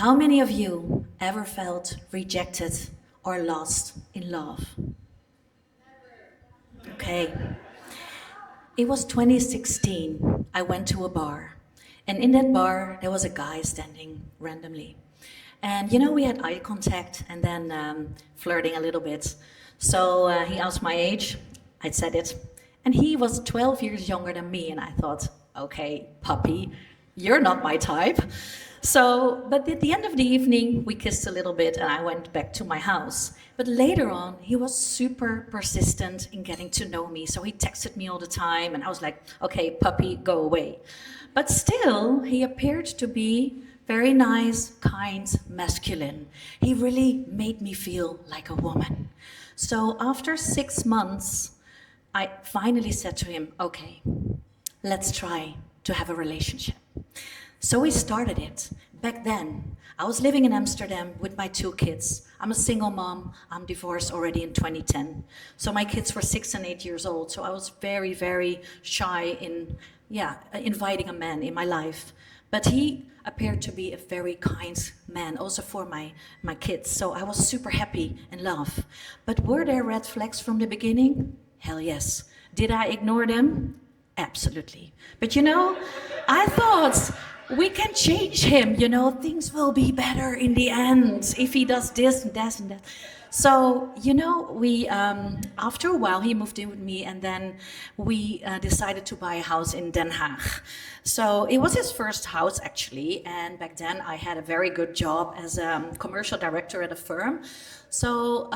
How many of you ever felt rejected or lost in love? Okay. It was 2016. I went to a bar. And in that bar, there was a guy standing randomly. And we had eye contact and then flirting a little bit. So he asked my age. I said it. And he was 12 years younger than me. And I thought, okay, puppy, you're not my type. So, but at the end of the evening, we kissed a little bit and I went back to my house. But later on, he was super persistent in getting to know me. So he texted me all the time and I was like, okay, puppy, go away. But still, he appeared to be very nice, kind, masculine. He really made me feel like a woman. So after 6 months, I finally said to him, okay, let's try to have a relationship. So we started it. Back then, I was living in Amsterdam with my 2 kids. I'm a single mom. I'm divorced already in 2010. So my kids were 6 and 8 years old. So I was very, very shy in, inviting a man in my life. But he appeared to be a very kind man, also for my kids. So I was super happy in love. But were there red flags from the beginning? Hell yes. Did I ignore them? Absolutely. But I thought we can change him, things will be better in the end if he does this and that and that. So, we, after a while, he moved in with me and then we decided to buy a house in Den Haag. So it was his first house actually. And back then I had a very good job as a commercial director at a firm. So,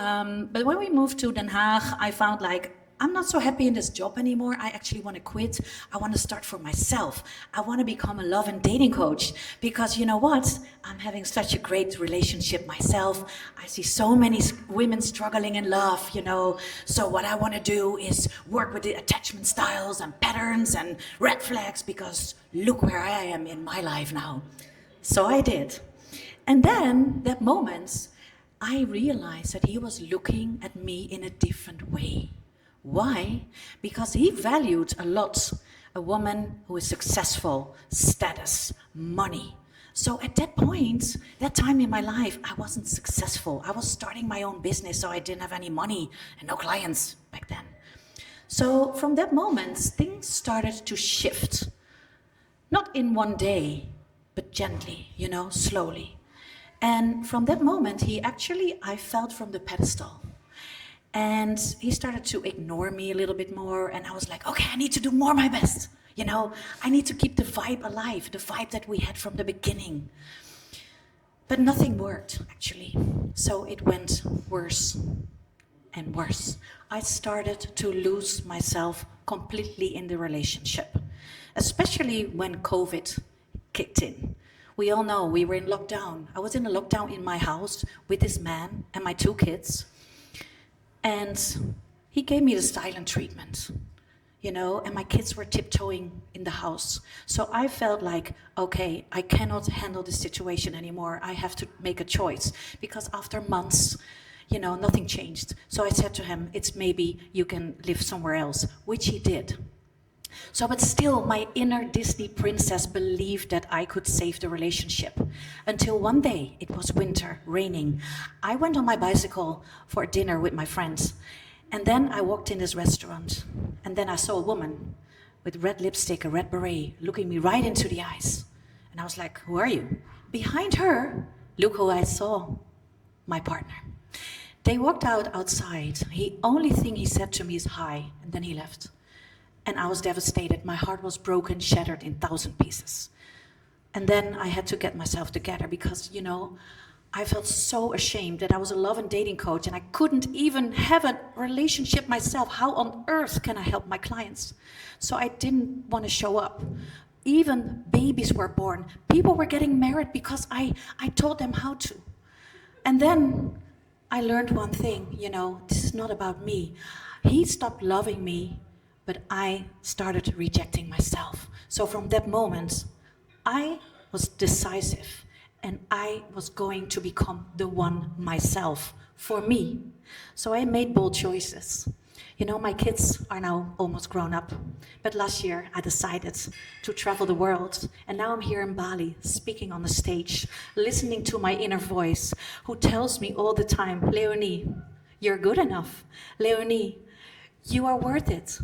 but when we moved to Den Haag, I found like, I'm not so happy in this job anymore. I actually want to quit. I want to start for myself. I want to become a love and dating coach because you know what? I'm having such a great relationship myself. I see so many women struggling in love, So what I want to do is work with the attachment styles and patterns and red flags because look where I am in my life now. So I did. And then that moment, I realized that he was looking at me in a different way. Why? Because he valued a lot a woman who is successful, status, money. So at that point, that time in my life, I wasn't successful. I was starting my own business, so I didn't have any money and no clients back then. So from that moment, things started to shift. Not in one day, but gently, slowly. And from that moment, I felt from the pedestal. And he started to ignore me a little bit more. And I was like, okay, I need to do more my best. I need to keep the vibe alive, the vibe that we had from the beginning. But nothing worked, actually. So it went worse and worse. I started to lose myself completely in the relationship, especially when COVID kicked in. We all know we were in lockdown. I was in a lockdown in my house with this man and my 2 kids. And he gave me the silent treatment, and my kids were tiptoeing in the house. So I felt like, okay, I cannot handle this situation anymore. I have to make a choice because after months, nothing changed. So I said to him, it's maybe you can live somewhere else, which he did. So, but still, my inner Disney princess believed that I could save the relationship. Until one day, it was winter, raining. I went on my bicycle for dinner with my friends. And then I walked in this restaurant. And then I saw a woman with red lipstick, a red beret, looking me right into the eyes. And I was like, who are you? Behind her, look who I saw, my partner. They walked outside. The only thing he said to me is hi, and then he left. And I was devastated. My heart was broken, shattered in 1,000 pieces. And then I had to get myself together because, I felt so ashamed that I was a love and dating coach and I couldn't even have a relationship myself. How on earth can I help my clients? So I didn't want to show up. Even babies were born. People were getting married because I taught them how to. And then I learned one thing, this is not about me. He stopped loving me, but I started rejecting myself. So from that moment, I was decisive and I was going to become the one myself for me. So I made bold choices. You know, my kids are now almost grown up, but last year I decided to travel the world, and now I'm here in Bali, speaking on the stage, listening to my inner voice, who tells me all the time, Leonie, you're good enough. Leonie, you are worth it.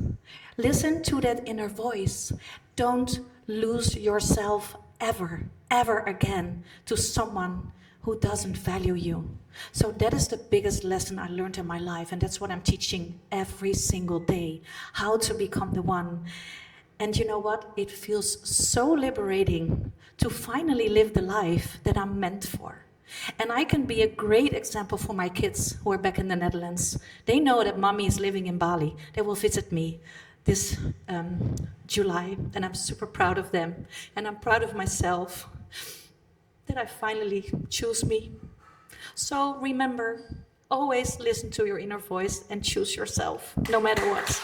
Listen to that inner voice. Don't lose yourself ever again to someone who doesn't value you. So that is the biggest lesson I learned in my life, and that's what I'm teaching every single day, how to become the one. And you know what? It feels so liberating to finally live the life that I'm meant for. And I can be a great example for my kids who are back in the Netherlands. They know that mommy is living in Bali. They will visit me this July, and I'm super proud of them. And I'm proud of myself that I finally choose me. So remember, always listen to your inner voice and choose yourself, no matter what.